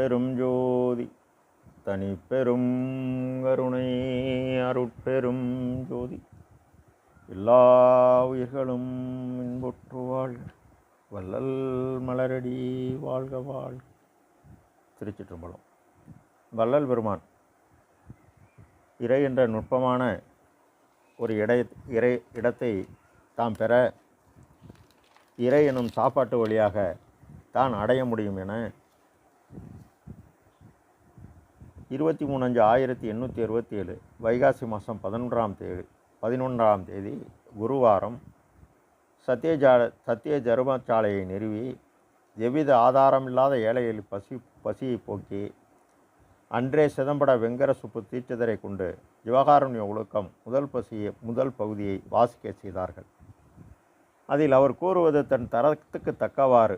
அருட்பெரும் ஜோதி தனிப்பெரும் கருணை அருட்பெரும் ஜோதி எல்லா உயிர்களும் இன்புற்று வாழ்க வள்ளல் மலரடி வாழ்க வாழ்க. திருச்சிற்றம்பலம். வள்ளல் பெருமான் இறை என்ற நுட்பமான ஒரு இடத்தை தாம் பெற இறை எனும் சாப்பாட்டு வழியாக தான் அடைய முடியும் என 23/5/1867 வைகாசி மாதம் 11ஆம் தேதி குருவாரம் சத்திய தருமசாலையை நிறுவி எவ்வித ஆதாரமில்லாத ஏழைகளில் பசியை போக்கி அன்றே சிதம்பட வெங்கர சுப்பு தீட்சிதரை கொண்டு ஜீவகாருண்ய ஒழுக்கம் முதல் பகுதியை வாசிக்க செய்தார்கள். அதில் அவர் கூறுவது தன் தரத்துக்கு தக்கவாறு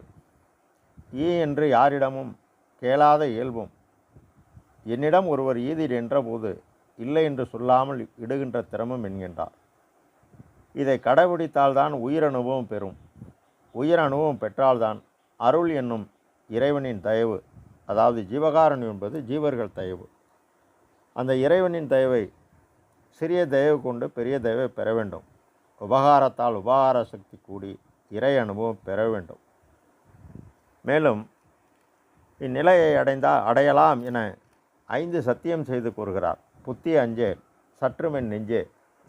என்று யாரிடமும் கேளாத இயல்பும், என்னிடம் ஒருவர் ஈதிர் என்றபோது இல்லை என்று சொல்லாமல் இடுகின்ற திறமும் என்கின்றார். இதை கடைபிடித்தால்தான் உயிரனுபவம் பெறும். உயிரனுபவம் பெற்றால்தான் அருள் என்னும் இறைவனின் தயவு, அதாவது ஜீவகாருண்யம் என்பது ஜீவர்கள் தயவு. அந்த இறைவனின் தயவை சிறிய தயவு கொண்டு பெரிய தயவை பெற வேண்டும். உபகாரத்தால் உபகார சக்தி கூடி இறை அனுபவம் பெற வேண்டும். மேலும் இந்நிலையை அடையலாம் என 5 சத்தியம் செய்து கூறுகிறார். புத்தி அஞ்சே, சற்றுமென் நெஞ்சே,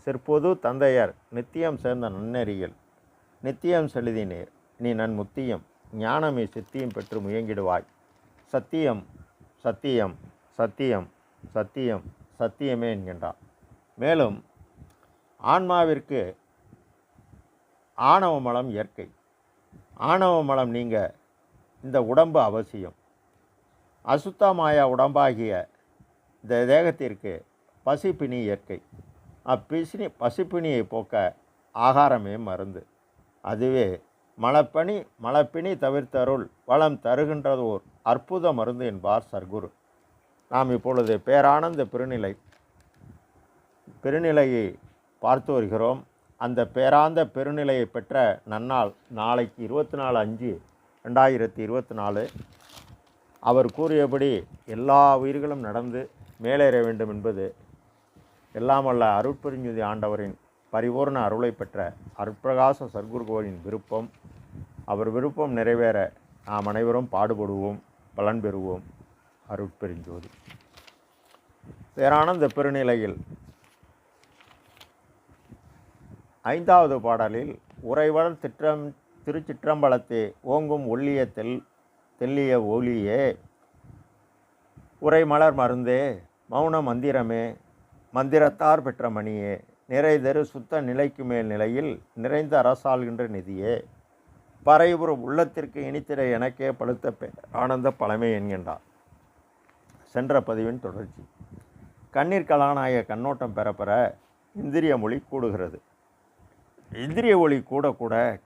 சிற்பொது தந்தையர், நித்தியம் சேர்ந்த நன்னெறியில், நித்தியம் செலுதினீர் நீ நன் முத்தியம், ஞானமே சித்தியம் பெற்று முயங்கிடுவாய். சத்தியம் சத்தியம் சத்தியம் சத்தியம் சத்தியமே என்கின்றார். மேலும் ஆன்மாவிற்கு ஆணவ மலம் இயற்கை. ஆணவ மலம் நீங்க இந்த உடம்பு அவசியம். அசுத்தமாய உடம்பாகிய இந்த தேகத்திற்கு பசிப்பினி இயற்கை. பசிப்பினியை போக்க ஆகாரமே மருந்து. அதுவே மலப்பினி தவிர்த்தருள் வளம் தருகின்றது ஓர் அற்புத மருந்து என்பார் சர்க்குரு. நாம் இப்பொழுது பேரானந்த பெருநிலையை பார்த்து வருகிறோம். அந்த பேராந்த பெருநிலையை பெற்ற நன்னாள் நாளைக்கு 24/5/2024 அவர் கூறியபடி எல்லா உயிர்களும் நடந்து மேலேற வேண்டும் என்பது எல்லாமல்ல அருட்பெருஞ்சுதி ஆண்டவரின் பரிபூர்ண அருளை பெற்ற அருட்பிரகாச சர்க்குருகோவின் விருப்பம். அவர் விருப்பம் நிறைவேற நாம் அனைவரும் பாடுபடுவோம், பலன் பெறுவோம். அருட்பெருஞ்சோதி. பேரானந்த பெருநிலையில் 5வது பாடலில் உறைவளர் திருச்சிற்றம்பலத்தே ஓங்கும் ஒல்லிய தெல்லிய ஒளியே, உரைமலர் மருந்தே, மௌன மந்திரமே, மந்திரத்தார் பெற்ற மணியே, நிறைதரு சுத்த நிலைக்கு மேல் நிலையில் நிறைந்த அரசாள்கின்ற நிதியே, பறைபுற உள்ளத்திற்கு இனித்திர எனக்கே பழுத்த ஆனந்த பழமை என்கின்றார். சென்ற பதிவின் தொடர்ச்சி. கண்ணீர் கலானாய கண்ணோட்டம் பெற இந்திரிய மொழி கூடுகிறது. இந்திரிய ஒளி கூட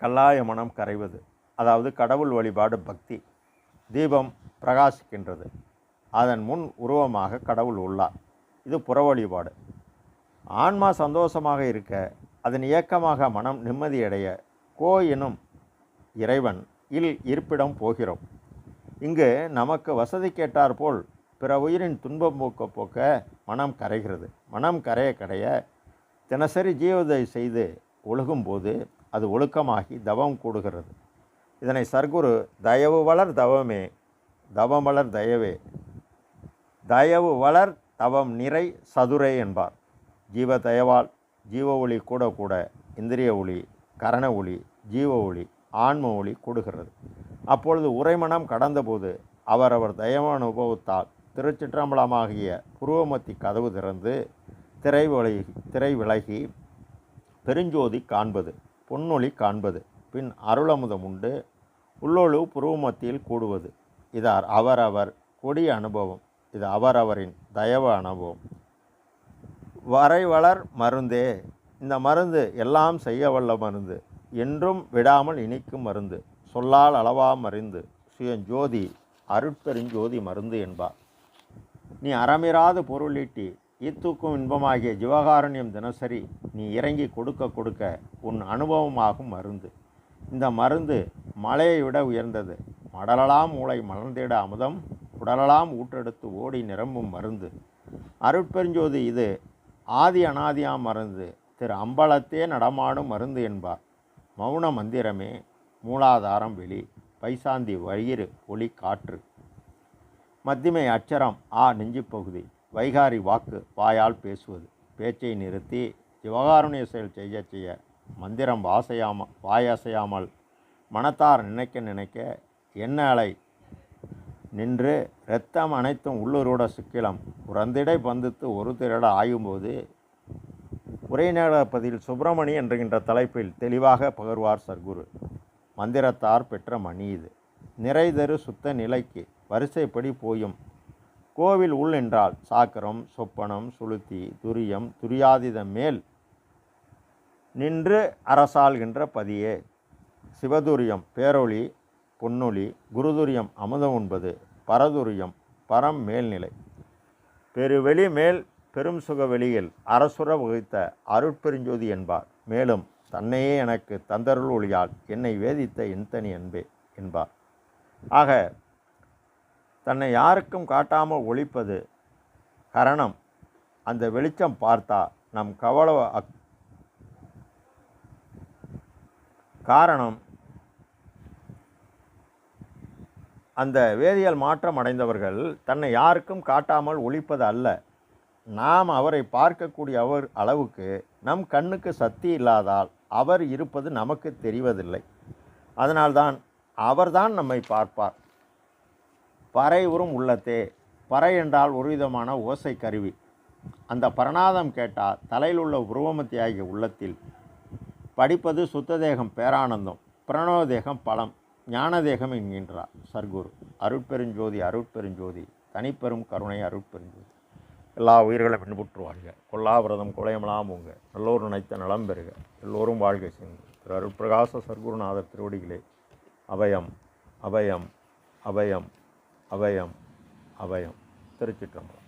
கல்லாய மனம் கரைவது, அதாவது கடவுள் வழிபாடு பக்தி. தீபம் பிரகாசிக்கின்றது. அதன் முன் உருவமாக கடவுள் உள்ளார். இது புற வழிபாடு. ஆன்மா சந்தோஷமாக இருக்க, அதன் இயக்கமாக மனம் நிம்மதியடைய எனும் இறைவன் இருப்பிடம் போகிறோம். இங்கு நமக்கு வசதி கேட்டார் போல் பிற உயிரின் துன்பம் போக்க மனம் கரைகிறது. மனம் கரைய தினசரி ஜீவதை செய்து ஒழுகும்போது அது ஒழுக்கமாகி தவம் கூடுகிறது. இதனை சர்க்குரு தயவு வளர் தவமே, தவம் வளர் தயவே, தயவு வளர் தவம் நிறை சதுரை என்பார். ஜீவ தயவால் ஜீவ ஒளி கூட இந்திரிய ஒளி, கரண ஒளி, ஜீவ ஒளி, ஆன்ம ஒளி கூடுகிறது. அப்பொழுது உரைமனம் கடந்தபோது அவரவர் தயவ அனுபவத்தால் திருச்சிற்றம்பலமாகிய புருவமத்தி கதவு திறந்து திரை விலகி பெருஞ்சோதி காண்பது, பொன்னொளி காண்பது, பின் அருளமுதம் உண்டு உள்ளொழு புருவமத்தியில் கூடுவது. இது அவரவர் கொடிய அனுபவம். இது அவரவரின் தயவ அனுபவம். வரைவளர் மருந்தே, இந்த மருந்து எல்லாம் செய்ய வல்ல மருந்து, என்றும் விடாமல் இனிக்கும் மருந்து, சொல்லால் அளவா மருந்து, சுயஞ்சோதி அருட்பெருஞ்சோதி மருந்து என்பார். நீ அறமிராது பொருளீட்டி ஈத்தூக்கும் இன்பமாகிய ஜீவகாருண்யம் தினசரி நீ இறங்கி கொடுக்க உன் அனுபவமாகும் மருந்து. இந்த மருந்து மலையை விட உயர்ந்தது. மடலலாம் மூளை மலர்ந்திட அமுதம் உடலெல்லாம் ஊற்றெடுத்து ஓடி நிரம்பும் மருந்து. அருட்பெருஞ்சோதி இது ஆதி அனாதியாம் மருந்து, திரு அம்பலத்தே நடமாடும் மருந்து என்பார். மௌன மந்திரமே மூலாதாரம் வெளி, பைசாந்தி வயிறு ஒளி காற்று, மத்திமை அச்சரம் ஆ நெஞ்சு பகுதி, வைகாரி வாக்கு வாயால் பேசுவது. பேச்சை நிறுத்தி ஜீவகாருண்ய செயல் செய்ய மந்திரம் வாயசையாமல் மனத்தார் நினைக்க நினைக்க எண்ண அலை நின்று இரத்தம் அனைத்தும் உள்ளூரோட சிக்கிலம் உறந்திடை பந்துத்து ஒரு திரட ஆயும்போது உரைநடப்பதில் சுப்பிரமணி என்கின்ற தலைப்பில் தெளிவாக பகர்வார் சர்க்குரு. மந்திரத்தார் பெற்ற மணி இது. நிறைதரு சுத்த நிலைக்கு வரிசைப்படி போயும் கோவில் உள் என்றால் சாக்கரம் சொப்பனம் சுளுத்தி துரியம் துரியாதித மேல் நின்று அரசாள்கின்ற பதியே. சிவதுரியம் பேரொளி பொன்னொளி, குருதுரியம் அமுதம் உண்பது, பரதுரியம் பரம் மேல்நிலை, பெருவெளி மேல் பெரும் சுக வெளியில் அரசுர வகித்த அருட்பெருஞ்சோதி என்பார். மேலும் தன்னையே எனக்கு தந்தருள் ஒளியால் என்னை வேதித்த என்தனி அன்பே என்பார். ஆக தன்னை யாருக்கும் காட்டாமல் ஒழிப்பது கரணம். அந்த வெளிச்சம் பார்த்தா நம் காரணம் அந்த வேதியியல் மாற்றம் அடைந்தவர்கள் தன்னை யாருக்கும் காட்டாமல் ஒழிப்பது அல்ல. நாம் அவரை பார்க்கக்கூடிய அளவுக்கு நம் கண்ணுக்கு சக்தி இல்லாதால் அவர் இருப்பது நமக்கு தெரிவதில்லை. அதனால்தான் அவர்தான் நம்மை பார்ப்பார். பறை உறும் உள்ளத்தே. பறை என்றால் ஒரு விதமான ஓசை கருவி. அந்த பரநாதம் கேட்டால் தலையில் உள்ள உருவமத்தியாகிய உள்ளத்தில் படிப்பது சுத்ததேகம் பேரானந்தம், பிரணவதேகம் பலம், ஞானதேகம் என்கின்றார் சர்க்குரு. அருட்பெருஞ்சோதி அருட்பெருஞ்சோதி தனிப்பெரும் கருணை அருட்பெருஞ்சோதி. எல்லா உயிர்களும் இன்புற்றுவாழ்க, கொல்லாவிரதம் கொலையமலாம் உங்க, நல்லோர் நினைத்த நலம் பெறுக, எல்லோரும் வாழ்க சென்று. திரு அருட்பிரகாச சர்க்குருநாதர் திருவடிகளே அபயம் அபயம் அபயம் அபயம் அபயம். திருச்சிற்றம்பலம்.